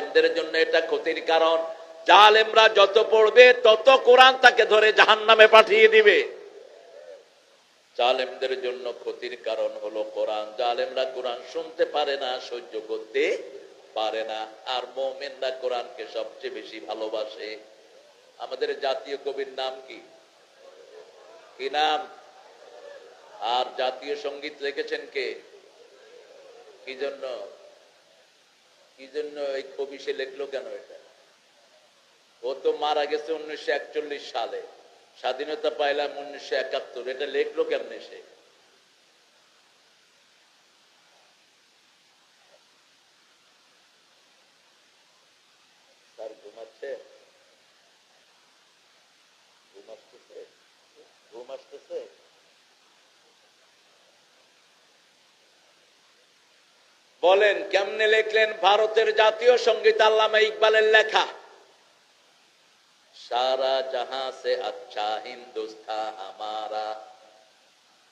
জালেমদের জন্য এটা ক্ষতির কারণ। জালেমরা যত পড়বে তত কোরআন তাকে ধরে জাহান্নামে পাঠিয়ে দিবে। জালেমদের জন্য ক্ষতির কারণ হলো কোরআন। জালেমরা কোরআন শুনতে পারে না, সহ্য করতে পারে না। আর মুমিনরা কোরআনকে সবচেয়ে বেশি ভালোবাসে। আমাদের জাতীয় কবির নাম কি? কি নাম? আর জাতীয় সঙ্গীত লিখেছেন কে? কি জন্য এই কবি সে লিখলো কেন এটা? ও তো মারা গেছে 1941 সালে, স্বাধীনতা পাইলাম 1971। এটা লিখলো কেমনে সে? স্যার ঘুমাচ্ছে? ঘুম আসতেছে? বলেন কেমনে লিখলেন? ভারতের জাতীয় সঙ্গীত আল্লামা ইকবালের লেখা। সারা জাহাঁ সে আচ্ছা হিন্দুস্তান হামারা।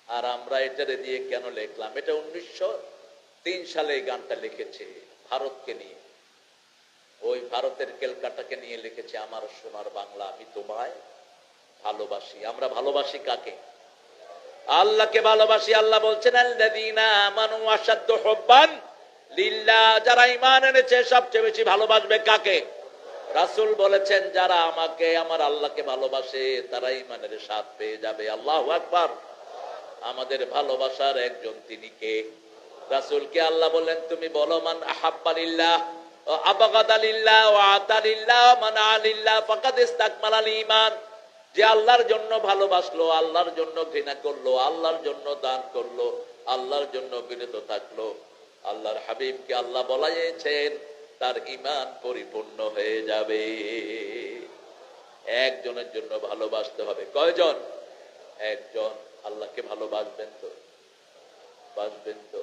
আর আমরা এটারে দিয়ে কেন লিখলাম? এটা 1903 সালে এই গানটা লিখেছে ভারতকে নিয়ে। ওই ভারতের কেলকাটাকে নিয়ে লিখেছে, আমার সোনার বাংলা আমি তোমায় ভালোবাসি। আমরা ভালোবাসি কাকে? আল্লাহকে ভালোবাসি। আল্লাহ বলছেন আল্লাযীনা আমানু আশাদ্দু হুব্বান লিল্লাহ, যারা ঈমান এনেছে সবচেয়ে বেশি ভালোবাসবে কাকে? রাসূল বলেছেন যারা আমাকে, আমার আল্লাহকে ভালোবাসে তারা ঈমানের স্বাদ পেয়ে যাবে। আল্লাহু আকবার। আমাদের ভালোবাসার একজন তিনি কে? রাসূলকে আল্লাহ বললেন তুমি বলো মান আহাব্বা লিল্লাহ ওয়া আবগাদা লিল্লাহ ওয়া আতা লিল্লাহ ওয়া মানা লিল্লাহ ফাকাদ ইসতাকমালাল ঈমান। যে আল্লাহর জন্য ভালোবাসলো, আল্লাহর জন্য ঘৃণা করলো, আল্লাহর জন্য দান করলো, আল্লাহর জন্য বিরত থাকলো, আল্লাহর হাবিবকে আল্লাহ বলেছেন তার ঈমান পরিপূর্ণ হয়ে যাবে। একজনের জন্য ভালোবাসতে হবে। কয়জন? একজন। আল্লাহকে ভালোবাসবেন তো? বাসবেন তো?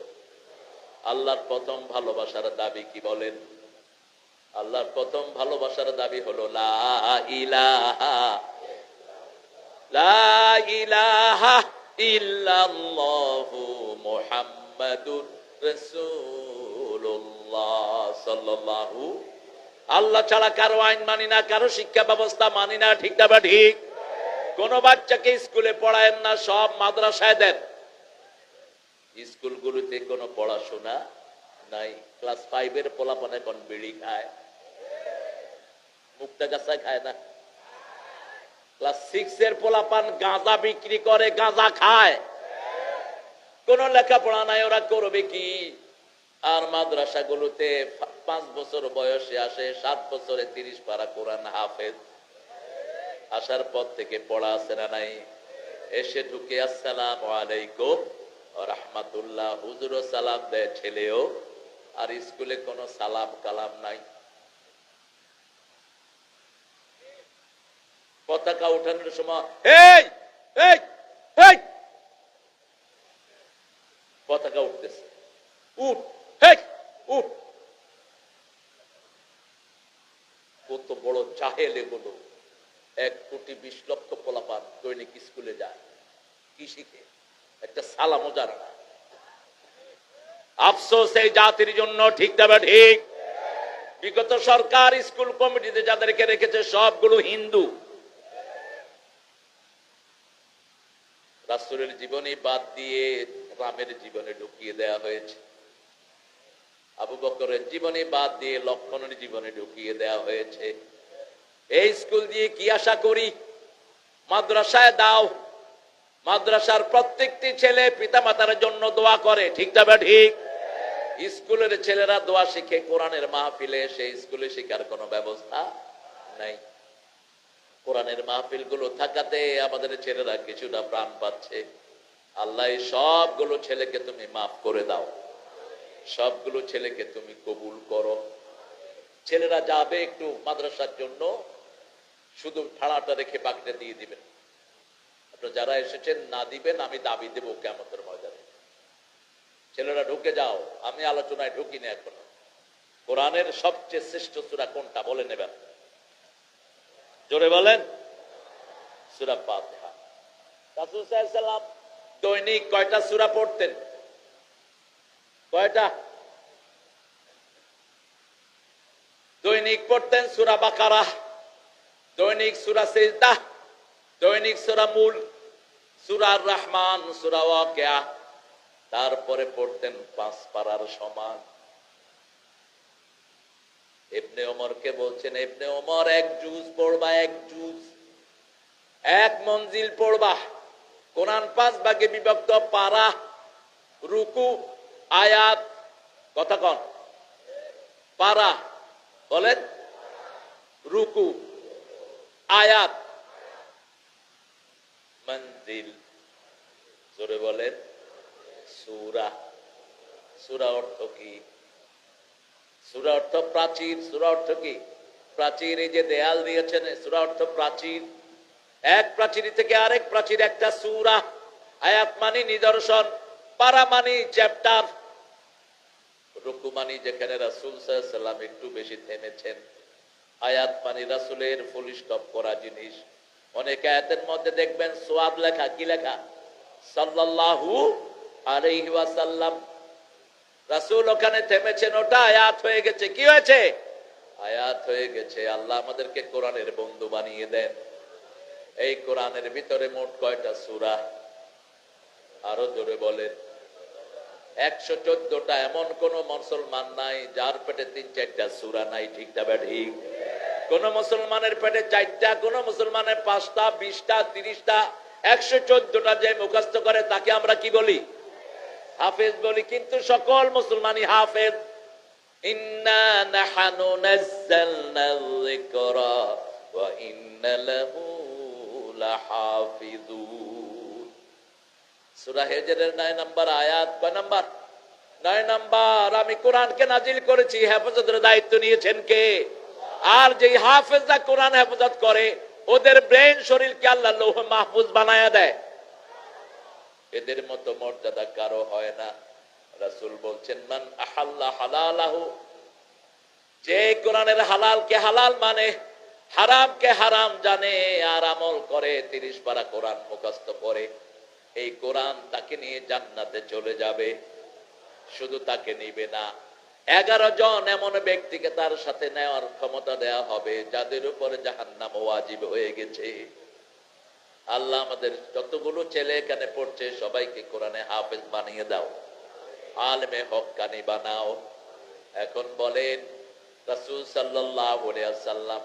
আল্লাহর প্রথম ভালোবাসার দাবি কি বলেন? আল্লাহর প্রথম ভালোবাসার দাবি হলো লা ইলাহা ইল্লাল্লাহু মুহাম্মাদুর রাসূলুল্লাহ সাল্লাল্লাহু। আল্লাহ ছাড়া কারো আইন মানি না, কারো শিক্ষা ব্যবস্থা মানি না। ঠিক না? ঠিক। কোন বাচ্চাকে স্কুলে পড়ায়েন না, সব মাদ্রাসায় দেন। স্কুলগুলোতে কোনো পড়াশোনা নাই। ক্লাস 5 এর পোলাপান এখন বিড়ি খায়, মুক্তা গাছা খায় না। ক্লাস 6 এর পোলাপান গাঁজা বিক্রি করে, গাঁজা খায়। কোন লেখাপড়া নাই, ওরা করবে কি? আর মাদ্রাসাগুলোতে 5 বছর বয়সে আসে, 7 বছরে 30 পারা কোরআন হাফেজ। আসার পর থেকে পড়া আছে না নাই? এসে ঢুকে আসসালামু আলাইকুম ওয়া রাহমাতুল্লাহ, হুজুরও সালাম দেয়, ছেলেও। আর স্কুলে কোনো সালাম কালাম নাই। পতাকা উঠানোর সময় এই এই এই পতাকা উঠতেছে, উঠ হেই উঠ। কত বড় জাহেল এগুলো। 1,20,00,000 পোলাপান দৈনিক স্কুলে যায়, কি শিখে? একটা সালামও জানে না। আফসোস এই জাতির জন্য। ঠিক না? ঠিক। বিগত সরকার স্কুল কমিটিতে যাদেরকে রেখেছে সবগুলো হিন্দু। রাসূলের জীবনী বাদ দিয়ে রামের জীবনে ঢুকিয়ে দেওয়া হয়েছে। আবু বকরের জীবনী বাদ দিয়ে লক্ষ্মণের জীবনে ঢুকিয়ে দেওয়া হয়েছে। এই স্কুল দিয়ে কি আশা করি? মাদ্রাসায় দাও, মাদ্রাসার প্রত্যেকটি ছেলে পিতামাতার জন্য দোয়া করে। ঠিক না? ঠিক। স্কুলের ছেলেরা দোয়া শিখে, কোরআনের মাহফিলে সেই স্কুলে শিখার কোনো ব্যবস্থা নাই। কোরআনের মাহফিল গুলো থাকাতে আমাদের ছেলেরা কিছুটা প্রাণ পাচ্ছে। আল্লাহ সবগুলো ছেলেকে তুমি মাফ করে দাও, সবগুলো ছেলেকে তুমি কবুল করো। ছেলেরা যাবে একটু মাদ্রাসার জন্য, শুধু ভাড়াটা রেখে বাকিটা দিয়ে দিবেন। আপনারা যারা এসেছেন না দিবেন, আমি দাবি দেবো কিয়ামতের ময়দানে। ছেলেরা ঢুকে যাও। আমি আলোচনায় ঢুকি না এখনো। কোরআনের সবচেয়ে শ্রেষ্ঠ সূরা কোনটা বলে নেবেন? জোরে বলেন। সূরা ফাতিহা। রাসূল সাল্লাল্লাহু আলাইহি ওয়াসাল্লাম দৈনিক কয়টা সূরা পড়তেন? কয়টা? দৈনিক পড়তেন সূরা বাকারা, দৈনিক সূরা সিজদা, দৈনিক সূরা মুল্ক, সূরা আর রহমান, সূরা ওয়াকিয়া, তারপরে পড়তেন 5 পারার সমান। ইবনে ওমরকে বলছেন, ইবনে ওমর 1 জুজ পড়বা, 1 জুজ, 1 মঞ্জিল পড়বা। কোরআন 5 ভাগে বিভক্ত, পারা, রুকু, আয়াত, কথা কন, পারা বলেন, রুকু, আয়াত, মঞ্জিল, জোরে বলেন সূরা। সূরা অর্থ কি? সূরা অর্থ প্রাচীর। সূরা অর্থ কি? প্রাচীর। এই যে দেয়াল দিয়েছেন, সূরা অর্থ প্রাচীর। এক প্রাচীর থেকে আরেক প্রাচীর একটা সূরা। আয়াত মানে নিদর্শন, পারা মানে চ্যাপ্টার, রুকু মানে যেখানে রাসূল সাল্লাল্লাহু আলাইহি ওয়াসাল্লাম একটু বেশি থেমেছেন, আয়াত মানে রাসূলের ফুল স্টপ করা জিনিস। অনেক আয়াতের মধ্যে দেখবেন সোয়াব লেখা, কি লেখা? সাল্লাল্লাহু আলাইহি ওয়াসাল্লাম। রাসূল ওখানে থেমেছেন, ওটা আয়াত হয়ে গেছে। কি হয়েছে? আয়াত হয়ে গেছে। আল্লাহ আমাদেরকে কোরআনের বন্ধু বানিয়ে দেন। এই কোরআনের ভিতরে মোট কয়টা সূরা? আরো জোরে বলেন। 114টা। এমন কোন মুসলমান নাই যার পেটে 3-4টা সূরা নাই, ঠিক না ঠিক? কোন মুসলমানের পেটে 4টা, কোন মুসলমানের 5টা, 20টা, 30টা, 114টা যে মুখস্থ করে তাকে আমরা কি বলি? হাফেজ বলি। কিন্তু সকল মুসলমানই হাফেজ। ইন্না নাহনু নাযালনা যিকরা ওয়া ইন্না লাহু লাহাফিজুন। সূরা হিজরের 9 নম্বর আয়াত। কয় নাম্বার? 9 নাম্বার। আমি কোরআনকে নাজিল করেছি, হেফাজতের দায়িত্ব নিয়েছেন কে? আর যে হাফেজরা কোরআন হেফাজত করে, ওদের ব্রেন শরীরকে আল্লাহ লৌহ মাহফুজ বানায়া দেয়। এদের মতো মর্যাদা কারো হয় না। রাসূল বলছেন, মান আহাল্লা হালালাহু, যে কোরআনের হালালকে হালাল মানে, হারামকে হারাম জানে আর আমল করে, 30 পারা কোরআন মুখস্থ করে, এই কোরআন তাকে নিয়ে জান্নাতে চলে যাবে। শুধু তাকে নিবে না, 11 জন এমন ব্যক্তিকে তার সাথে নেওয়ার ক্ষমতা দেয়া হবে যাদের উপরে জাহান্নাম ওয়াজিব হয়ে গেছে। আল্লাহ আমাদের যতগুলো ছেলে এখানে পড়ছে সবাইকে কোরআনে হাফেজ বানিয়ে দাও, আলেমে হক্কানি বানাও। এখন বলেন, রাসূল সাল্লাল্লাহু আলাইহি ওয়াসাল্লাম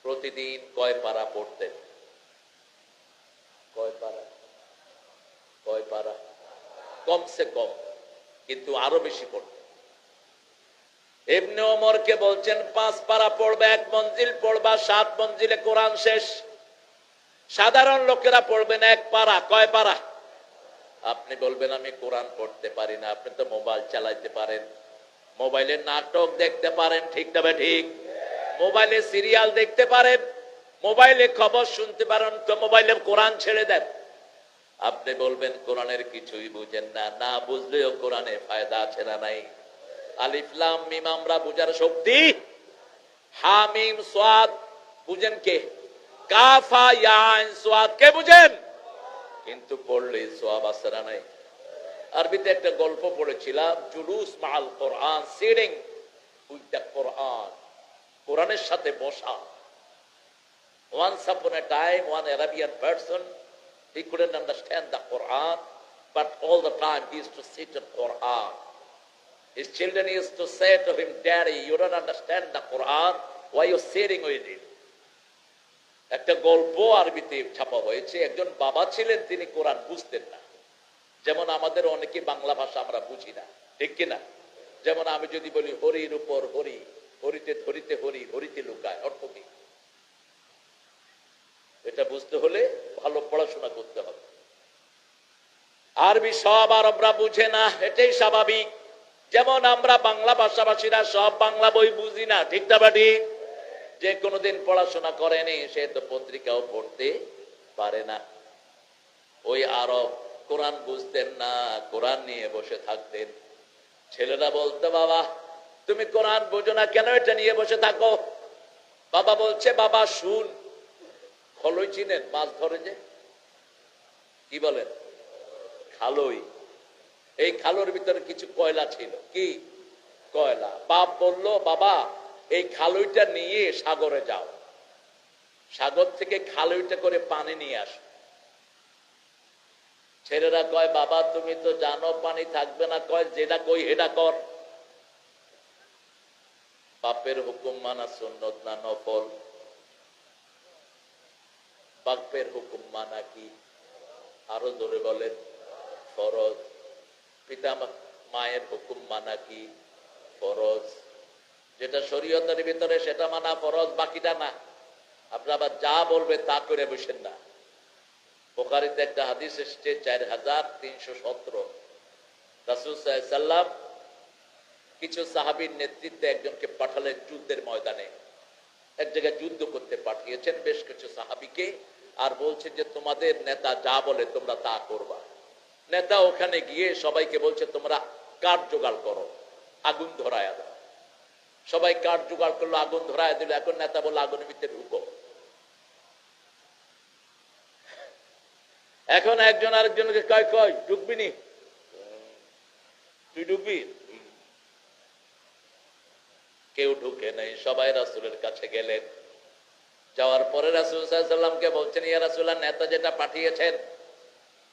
প্রতিদিন কয় পারা পড়তেন? কয় পারা? কয় পারা? কমসে কম, কিন্তু আরো বেশি পড়তেন। ইবনে ওমরকে বলছেন 5 পারা পড়বে, 1 মঞ্জিল পড়বা, 7 মঞ্জিলে কোরআন শেষ। সাধারণ লোকেরা পড়বেন 1 পারা। কয় পারা? আপনি বলবেন আমি কোরআন পড়তে পারি না। আপনি তো মোবাইল চালাইতে পারেন, মোবাইলে নাটক দেখতে পারেন, ঠিক না ঠিক? মোবাইলে সিরিয়াল দেখতে পারেন, মোবাইলে খবর শুনতে পারেন, তো মোবাইলে কোরআন ছেড়ে দেন। আপনি বলবেন কোরআনের কিছুই বুঝেন না। না বুঝলেও কোরআনে ফায়দা আছে না নাই? আলিফ লাম মিম আমরা বুঝার শক্তি, হা মিম সাদ বুঝেন কে? কাফ হা ইয়া আইন সাদ কে বুঝেন? কিন্তু পড়লে সওয়াব আছে না নাই? আরবিতে একটা গল্প পড়েছিলাম, জুলুস মাআল কোরআন, সিটিং উইথ দ্য কোরআন, কোরআনের সাথে বসা। Once upon a time, one Arabian person, he couldn't understand the Quran, but all the time he used to sit in Quran. His children used to say to him, Daddy, you don't understand the Quran, why are you sitting with it? একটা গল্প আরবিতে ছাপা হয়েছে। একজন বাবা ছিলেন, তিনি কোরআন বুঝতেন না। যেমন আমাদের অনেকে বাংলা ভাষা আমরা বুঝি না, ঠিক কিনা? যেমন আমি যদি বলি হরির উপর হরি, হরিতে ধরিতে হরি, হরিতে লুকায়, অর্থ কি? এটা বুঝতে হলে ভালো পড়াশোনা করতে হবে। আরবি সব আরবরা বুঝে না, এটাই স্বাভাবিক। যেমন আমরা বাংলা ভাষাভাষীরা সব বাংলা বই বুঝি না, ঠিক না ঠিক? যে কোনোদিন পড়াশোনা করেনি সে তো পত্রিকাও পড়তে পারে না। ওই আরব কোরআন বুঝতেন না, কোরআন নিয়ে বসে থাকতেন। ছেলেরা বলতো, বাবা তুমি কোরআন বোঝো না কেন, এটা নিয়ে বসে থাকো? বাবা বলছে, বাবা শুন, খলই চিনেন? মাছ ধরে যে, কি বলেন? খালই। এই খালোর ভিতরে কিছু কয়লা ছিল। কি কয়লা? বাপ বলল, বাবা এই খালইটা নিয়ে সাগরে যাও, সাগর থেকে খালইটা করে পানি নিয়ে আসো। ছেলেরা কয়, বাবা তুমি তো জানো পানি থাকবে না। কয়, যেটা কই হেডা কর। বাপের হুকুম মানা সুন্নত না নফল? বাপের হুকুম মানা কি? আরো জোরে বলেন, ফরজ। পিতা মায়ের হুকুম মানা কি? ফরজ। যেটা শরীয়তের ভিতরে সেটা মানা ফরজ, বাকিটা না। আপনি আবার যা বলবে তা করে বসেন না। বুখারীতে একটা হাদিস এসেছে 4317, রাসূল সাল্লাল্লাহু আলাইহি সাল্লাম কিছু সাহাবীর নেতৃত্বে একজনকে পাঠালেন যুদ্ধের ময়দানে। এক জায়গায় যুদ্ধ করতে পাঠিয়েছেন বেশ কিছু সাহাবীকে, আর বলছেন যে তোমাদের নেতা যা বলে তোমরা তা করবা। নেতা ওখানে গিয়ে সবাইকে বলছে তোমরা কাঠ জোগাড় করো, আগুন ধরায়া দাও। সবাই কাঠ জোগাড় করলো, আগুন ধরায়া দিল। এখন নেতা বললো আগুনের ভিতরে ঢুকো। এখন একজন আরেকজনকে কয় কয় ঢুকবি নি? তুই ঢুকবি? কেউ ঢুকে নাই। সবাই রাসূলের কাছে গেলেন। যাওয়ার পরে রাসূল সাল্লাল্লাহু আলাইহি ওয়াসাল্লামকে বলছেন, ইয়া রাসূলুল্লাহ, নেতা যেটা পাঠিয়েছেন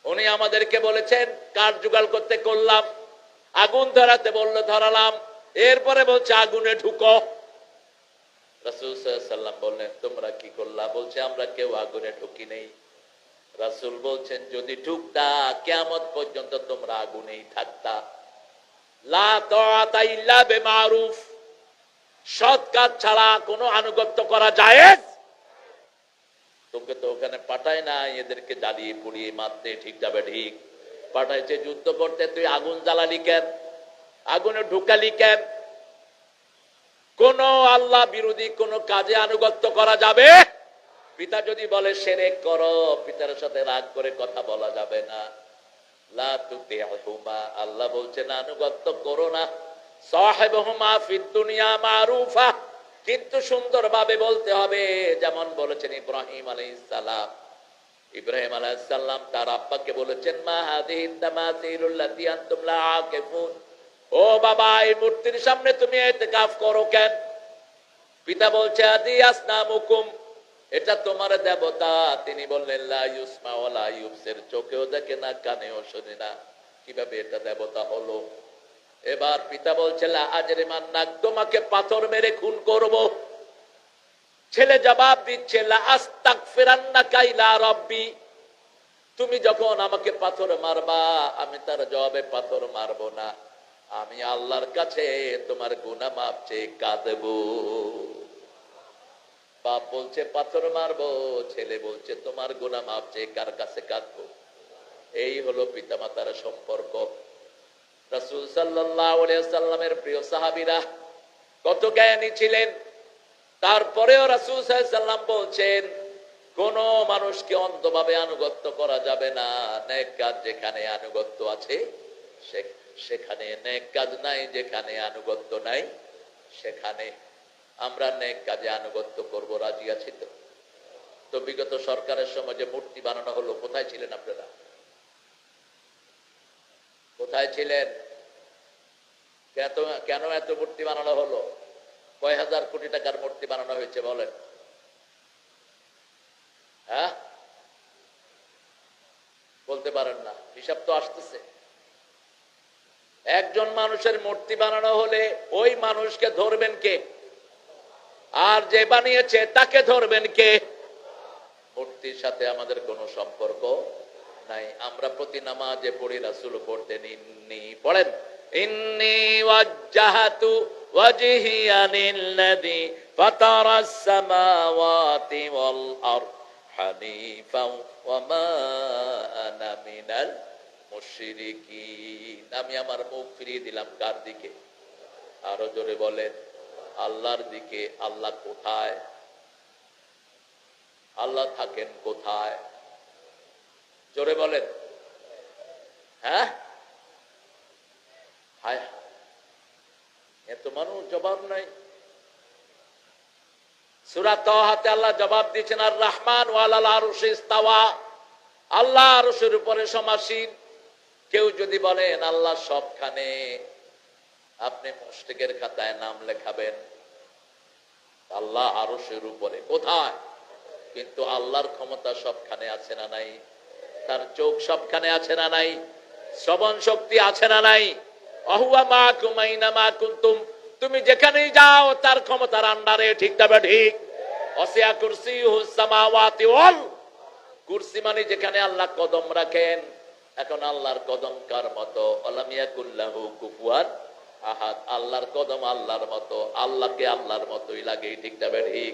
উনি আমাদেরকে বলেছেন কাঠ জোগাড় করতে, করলাম। আগুন ধরাতে বললো, ধরালাম। এরপরে বলছে আগুনে ঢুকো। রাসূল সাল্লাল্লাহু আলাইহি ওয়াসাল্লাম বললেন, তোমরা কি করলা? বলছে আমরা কেউ আগুনে ঢুকি নেই। রাসূল বলছেন, যদি ঢুকতা কিয়ামত পর্যন্ত তোমরা আগুনেই থাকতা। লা তাআতা ইল্লা বিমারুফ, সৎ কাজ ছাড়া কোনো আনুগত্য করা জায়েজ। তোকে তো ওখানে পাঠায় না এদেরকে জ্বালিয়ে পুড়িয়ে মারতে, ঠিক যাবে ঠিক? পাঠাইছে যুদ্ধ করতে, তুই আগুন জ্বালালি কেন? আগুনে ঢুকালি কেন? কোন আল্লাহ বিরোধী কোন কাজে আনুগত্য করা যাবে? পিতা যদি বলে শিরক করো, পিতার সাথে রাগ করে কথা বলা যাবে না। লা তুতিহুমা, আল্লাহ বলছেন আনুগত্য করো না। সাহিবহুমা ফিদ দুনিয়া মারুফা, কিন্তু সুন্দরভাবে বলতে হবে। যেমন বলেছেন ইব্রাহিম আলাইহিস সালাম। ইব্রাহিম আলাইহিস সালাম তার আব্বাকে বলেছেন, মা হাযিহি তামাসিলুল্লাতী আনতুম লা আকিফুন, ও বাবা এই মূর্তির সামনে তুমি ইতিকাফ করো কেন? পিতা বলছে, আদি আসনামুকুম, এটা তোমার দেবতা। তিনি বললেন, লা ইউসমা ওয়ালা ইউবসির, চোখেও দেখে না, কানেও শোনে না, কিভাবে এটা দেবতা হলো? এবার পিতা বলছে, লা আজরিমান্নাক, তোমাকে পাথর মেরে খুন করব। ছেলে জবাব দিচ্ছে, লা আস্তাগফিরান্নাকা ইলা রাব্বি, তুমি যখন আমাকে পাথর মারবা আমি তার জবাবে পাথর মারবো না, আমি আল্লাহর কাছে তোমার গুনাহ মাফ চেয়ে কাঁদবো। বাপ বলছে পাথর মারবো, ছেলে বলছে তোমার গুনাহ মাফ চেয়ে কার কাছে কাঁদবো? এই হলো পিতামাতার সম্পর্ক। রাসূল সাল্লাল্লাহু আলাইহি ওয়াসাল্লামের প্রিয় সাহাবীরা কত জ্ঞানী ছিলেন, তারপরেও রাসূল সাল্লাল্লাহু আলাইহি ওয়াসাল্লাম বলছেন কোন মানুষকে অন্ধভাবে আনুগত্য করা যাবে না। নেক কাজ যেখানে আনুগত্য আছে সেখানে, নেক কাজ নাই যেখানে আনুগত্য নাই সেখানে। আমরা নেক কাজে আনুগত্য করব, রাজি আছি তো? তো বিগত সরকারের সময় যে মূর্তি বানানো হলো, কোথায় ছিলেন আপনারা? কোথায় ছিলেন? কেন এত মূর্তি বানানো হলো? কয় হাজার কোটি টাকার মূর্তি বানানো হয়েছে বলেন? হ্যাঁ, বলতে পারেন না? হিসাব তো আসতেছে। একজন মানুষের মূর্তি বানানো হলে ওই মানুষকে ধরবেন কে? আর যে বানিয়েছে তাকে ধরবেন কে? মূর্তির সাথে আমাদের কোনো সম্পর্ক নাই। আমরা প্রতি নামাজে পড়ি, রাসূল পড়তেন ইন্নী, পড়েন ইন্নী ওয়াজ্জাহাতু ওয়াজহিয়া লিল্লাযী ফাতারাস সামাওয়াতি ওয়াল আরদ হানিফাও ওয়া মা আনা মিনাল মুশরিকিন। আমি আমার মুখ ফিরিয়ে দিলাম কার দিকে? আরো জোরে বলেন, আল্লাহর দিকে। আল্লাহ কোথায়? আল্লাহ থাকেন কোথায়? জোরে বলেন। হ্যাঁ, হায় এত মানুষ জবাব নাই। সূরা তাহাতে আল্লাহ জবাব দিয়েছেন, আর রহমান ওয়ালাল আরশি ইস্তাওয়া, আল্লাহ আরশের উপরে সমাসীন। কেউ যদি বলেন আল্লাহ সবখানে, আপনি মুশরিকের খাতায় নাম লেখাবেন। আল্লাহ আরশের উপরে। কোথায়? কিন্তু আল্লাহর ক্ষমতা সবখানে আছে না নাই? তার চোখ সবখানে আছে না নাই? শ্রবণ শক্তি আছে না নাই? অহুয়া মাকুম আইনামা কুনতুম, তুমি যেখানেই যাও তার ক্ষমতার আন্ডারে, ঠিক তবে ঠিক। ওয়াসিয়া কুরসিয়ুহুস সামাওয়াতি ওয়াল, কুরসি মানে যেখানে আল্লাহ কদম রাখেন। এখন আল্লাহর কদম কার মতো? আলাম ইয়াকুল্লাহু কুফুয়ান আহাদ, আল্লাহর কদম আল্লাহর মতো, আল্লাহকে আল্লাহর মতোই লাগে, ঠিক তবে ঠিক।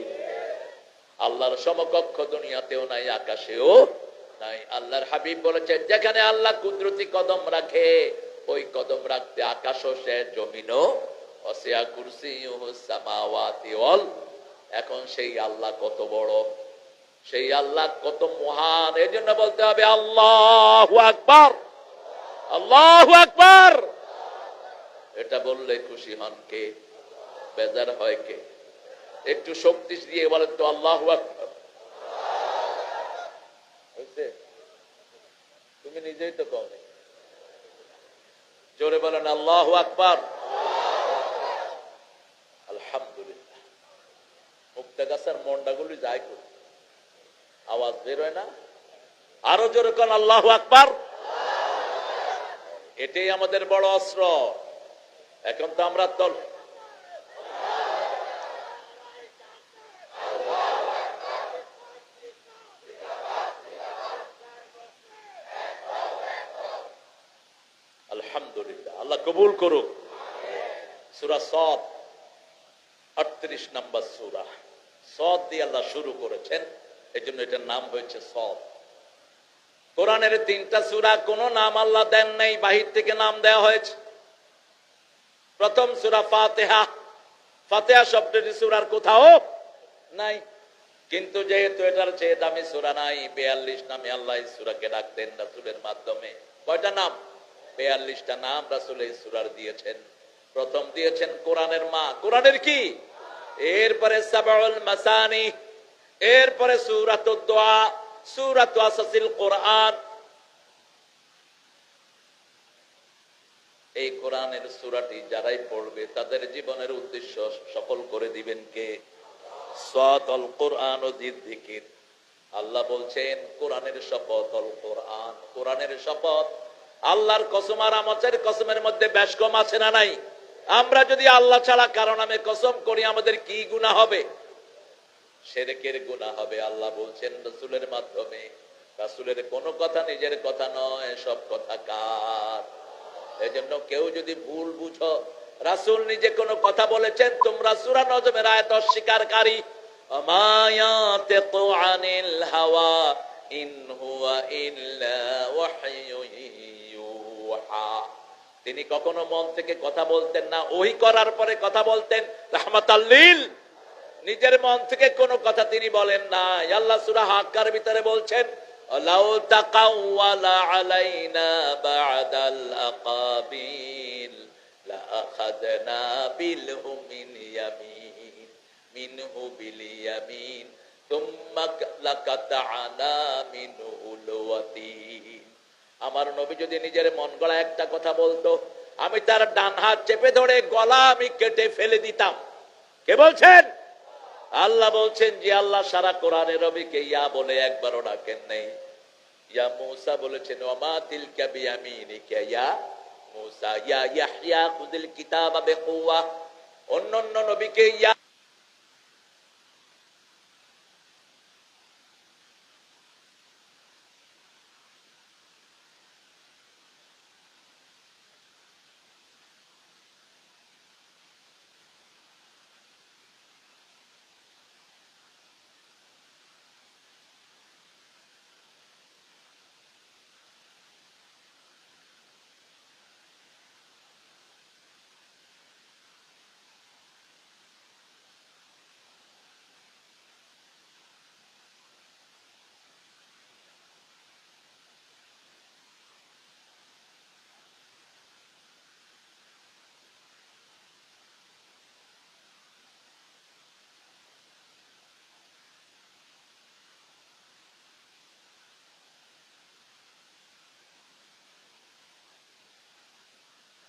আল্লাহর সমকক্ষ দুনিয়াতেও নাই, আকাশেও নাই। আল্লাহর হাবিব বলেছে যেখানে আল্লাহ কুদরতি কদম রাখে, ওই কদম রাখতে আকাশও শেষ, জমিনও। ওয়াসিয়া কুরসিয়ুহুস সামাওয়াতি ওয়াল, এখন সেই আল্লাহ কত বড়, সেই আল্লাহ কত মহান। এই জন্য বলতে হবে আল্লাহু আকবার, আল্লাহু আকবার। এটা বললে খুশি হন কে? বেজার হয় কে? একটু শক্তি দিয়ে বলেন তো আল্লাহু আকবার। তুমি নিজেই তো কও, জোরে বলেন আল্লাহু আকবার। আলহামদুলিল্লাহ। মুক্তাগাছার মন্ডাগুলি যায় কই? আওয়াজ বের হয় না? আরো জোরে কোন আল্লাহু আকবার। এটাই আমাদের বড় অস্ত্র। এখন তো আমরা দল আলহামদুলিল্লাহ, আল্লাহ কবুল করুক। সূরা সদ 38 নম্বর সূরা। সদ দিয়ে আল্লাহ শুরু করেছেন, এজন্য এটার নাম হয়েছে সদ। কোরআনের 3টা সূরা কোন নাম আল্লাহ দেন নাই, বাহির থেকে নাম দেওয়া হয়েছে। প্রথম সূরা ফাতিহা, ফাতিহা শব্দটি সূরার কোথাও নাই, কিন্তু যেহেতু এটার চেয়ে দামি সূরা নাই, 42 নামে আল্লাহ এই সূরাকে ডাকতেন রাসূলের মাধ্যমে। কয়টা নাম? 42টা নাম রাসূল এই সূরার দিয়েছেন। প্রথম দিয়েছেন কোরআনের মা, কোরআনের কি? এরপরে সাবাউল মাসানি, এরপরে সূরাতুদ দুআ, সূরাতু আসাসিল কোরআন। এই কোরআনের সূরাটি যারাই পড়বে তাদের জীবনের উদ্দেশ্য সফল করে দিবেন কে? সাদাল কোরআন ও যিকির। আল্লাহ বলছেন কোরআনের শপথ, অল কোরআন, কোরআনের শপথ। আল্লাহর কসম আর আমাদের কসমের মধ্যে বেশ কম আছে না নাই? আমরা যদি আল্লাহ ছাড়া কারো নামে কসম করি আমাদের কি গুনাহ হবে? শিরকের গুনাহ হবে। আল্লাহ বলছেন রাসূলের মাধ্যমে, রাসূলের কোনো কথা নিজের কথা নয়, সব কথা কার? এজন্য কেউ যদি ভুল বুঝো রাসূল নিজে কোনো কথা বলেছেন, তোমরা সূরা নজমের আয়াত অস্বীকারী। আমা ইয়াতিকু আনিল হাওয়া ইন হুয়া ইল্লা ওয়াহয়ুন ইউহা। তিনি কখনো মন থেকে কথা বলতেন না, ওহী করার পরে কথা বলতেন রাহমাতাল লিল। নিজের মন থেকে কোনো কথা তিনি বলেন না। আল্লাহ সূরা হাক্কার ভিতরে বলছেন লাউ তাকাওয়ালা আলাইনা বা'দাল আকাবিল লা আখাযনা বিলহু মিন ইয়ামিন মিনহু বিল ইয়ামিন তুম্মা লাকাতআনা মিনহুল ওয়াতিন। আমার নবী যদি নিজের মন গড়া একটা কথা বলতো, আমি তার ডান হাত চেপে ধরে গলা আমি কেটে ফেলে দিতাম। কে বলছেন? আল্লাহ বলছেন যে আল্লাহ সারা কোরআনে নবীকে ইয়া বলে একবারও ডাকেন নাই। ইয়া মূসা বলেছেন ওমা তিলকা বিয়ামিনিকা ইয়া মূসা, ইয়া ইয়াহইয়া খুযিল কিতাবা বিকুওয়া। অন্যান্য নবীকে ইয়া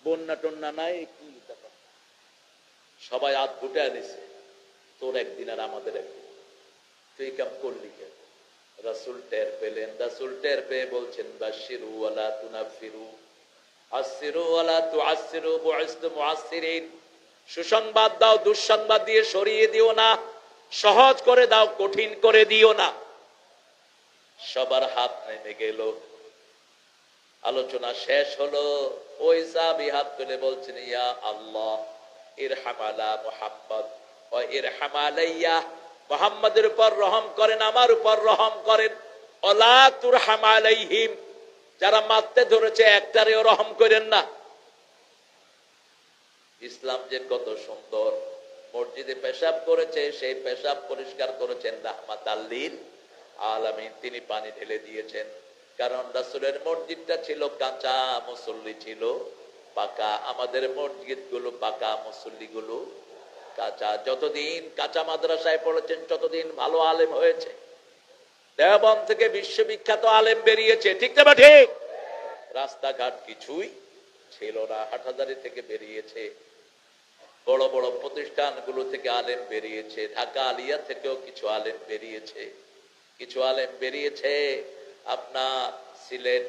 বন্যা টন্যা নাই, কি সবাই হাত গুটায় দিছে। তোর তোর একদিন আর আমাদের একদিন, তুই কাম করলি কেন? রাসূল টের পেলেন, রাসূল টের পেয়ে বলছেন বাশিরু ওয়ালা তুনাফিরু, আসিরু ওয়ালা তুআসিরু, বুইসতু মুআসসিরিন। সুসংবাদ দাও, দুঃসংবাদ দিয়ে সরিয়ে দিও না, সহজ করে দাও, কঠিন করে দিও না। সবার হাত নেমে গেল, আলোচনা শেষ হলো। ওই সাহাবী হাত তুলে বলছেন ইয়া আল্লাহ ইরহাম আলা মুহাম্মদ ওয়া ইরহাম আলাইয়া, মুহাম্মাদের উপর রহম করেন, আমার উপর রহম করেন। ওয়ালা তুরহাম আলাইহিম, যারা মারতে ধরেছে একটারেও রহম করেন না। ইসলাম যে কত সুন্দর! মসজিদে পেশাব করেছে, সেই পেশাব পরিষ্কার করেছেন রাহমাতাল লিল আলামিন, তিনি পানি ঢেলে দিয়েছেন। কারণ রাসূলের মসজিদটা ছিল কাঁচা, মুসল্লি ছিল পাকা। আমাদের মসজিদ গুলো পাকা, মুসল্লি গুলো কাঁচা। যতদিন কাঁচা মাদ্রাসায় পড়েছেন ততদিন ভালো আলেম হয়েছে। দেওবন্দ থেকে বিশ্ববিখ্যাত আলেম বেরিয়েছে, ঠিক না ঠিক? রাস্তাঘাট কিছুই ছিল না, হাটহাজারী থেকে বেরিয়েছে, বড় বড় প্রতিষ্ঠানগুলো থেকে আলেম বেরিয়েছে, ঢাকা আলিয়া থেকেও কিছু আলেম বেরিয়েছে, কিছু আলেম বেরিয়েছে আপনার সিলেট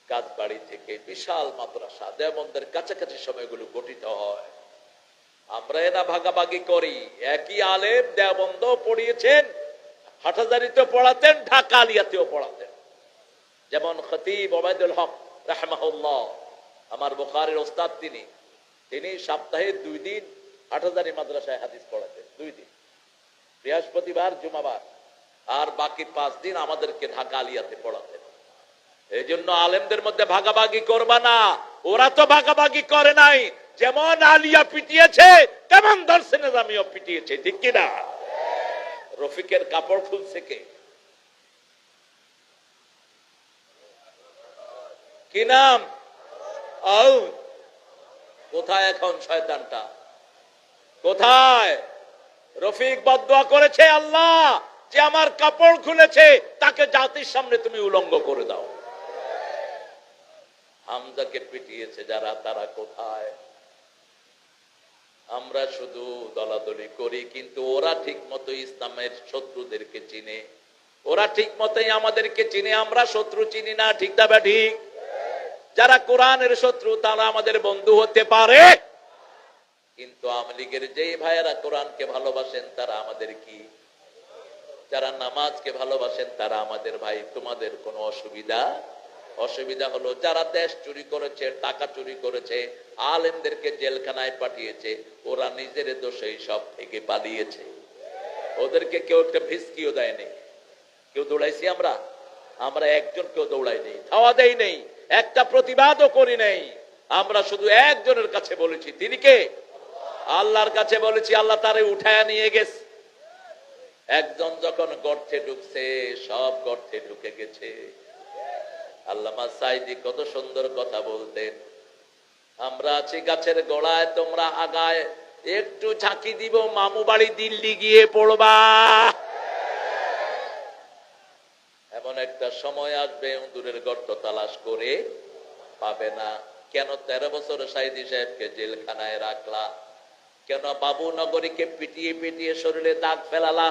কাজবাড়ি থেকে। বিশাল মাদ্রাসা দেওবন্দের কাছাকাছি সময়গুলো গঠিত হয়। আমরা এরা ভাগাভাগি করি, একই আলেম দেওবন্দ পড়িয়েছেন, হাটহাজারীতেও পড়াতেন, ঢাকা আলিয়াতেও পড়াতেন। যেমন খতিব ওবায়দুল হক রাহমাহুল্লাহ, আমার বুখারীর ওস্তাদ, তিনি সপ্তাহে 2 দিন হাটহাজারী মাদ্রাসায় হাদিস পড়াতেন, 2 দিন, বৃহস্পতিবার জুমাবার, আর বাকি 5 দিন আমাদেরকে ঢাকা আলিয়াতে পড়াতেন। এই জন্য আলেমদের মধ্যে ভাগাভাগি করবা না। ওরা তো ভাগাভাগি করে নাই, যেমন আলিয়া পিটিয়েছে তেমন দরসে নিজামিও পিটিয়েছে, ঠিক কিনা? রফিকের কাপড় খুলছে কে? কি নাম? কোথায় এখন শয়তানটা? কোথায়? রফিক বদদুয়া করেছে, আল্লাহ যে আমার কাপড় খুলেছে তাকে জাতির সামনে তুমি উলঙ্গ করে দাও। হামজাকে পিটিয়েছে যারা, তারা কোথায়? আমরা শুধু দলাদলি করি, কিন্তু ওরা ঠিক মতো ইসলামের শত্রুদেরকে চিনে, ওরা ঠিক মতোই আমাদেরকে চিনে, আমরা শত্রু চিনি না, ঠিক না ঠিক? যারা কোরআনের শত্রু তারা আমাদের বন্ধু হতে পারে, কিন্তু আওয়ামী লীগের যেই ভাইয়েরা কোরআনকে ভালোবাসেন তারা আমাদের কি? যারা নামাজকে ভালোবাসেন তারা আমাদের ভাই। তোমাদের কোনো অসুবিধা হলো যারা দেশ চুরি করেছে, টাকা চুরি করেছে, আলেমদেরকে জেলখানায় পাঠিয়েছে, ওরা নিজের দোষেই সব থেকে পালিয়েছে। ওদেরকে কেউ একটা ভিস্কিও দেয়নি, কেউ দৌড়াইছি আমরা একজন কেউ দৌড়াই নেই, ধাওয়া দেই নেই, একটা প্রতিবাদও করি নেই। আমরা শুধু একজনের কাছে বলেছি, তিনি কে? আল্লাহর কাছে বলেছি, আল্লাহ তারে উঠায় নিয়ে গেছে। একজন যখন গর্তে ঢুকছে, সব গর্তে ঢুকে গেছে। আল্লামা সাইদি কত সুন্দর কথা বলতেন, আমরা আছি গাছের গোড়ায়, তোমরা আগায়, একটু ঝাঁকি দিব, মামু বাড়ি দিল্লি গিয়ে পড়বা। এমন একটা সময় আসবে দূরের গর্ত তালাশ করে পাবে না। কেন 13 বছর সাইদি সাহেবকে জেলখানায় রাখলা? কেন বাবু নগরীকে পিটিয়ে পিটিয়ে শরীরে দাগ ফেলালা?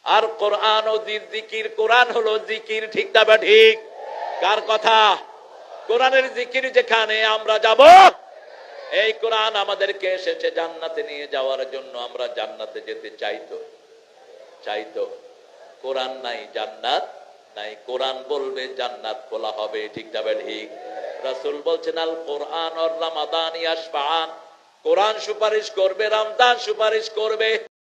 আর কোরআন ও জিকির, কোরআন হলো জিকির, ঠিক না বা ঠিক? কার কথা? কোরআনের জিকির যেখানে আমরা যাব, এই কোরআন আমাদেরকে এসেছে জান্নাতে নিয়ে যাওয়ার জন্য। আমরা জান্নাতে যেতে চাইতো। কোরআন নাই, জান্নাত নাই। কোরআন বলবে জান্নাত খোলা হবে, ঠিক না বা ঠিক? রাসূল বলছেন আল কোরআন আর রমাদান ইয়াশফাআন, কোরআন সুপারিশ করবে, রমজান সুপারিশ করবে।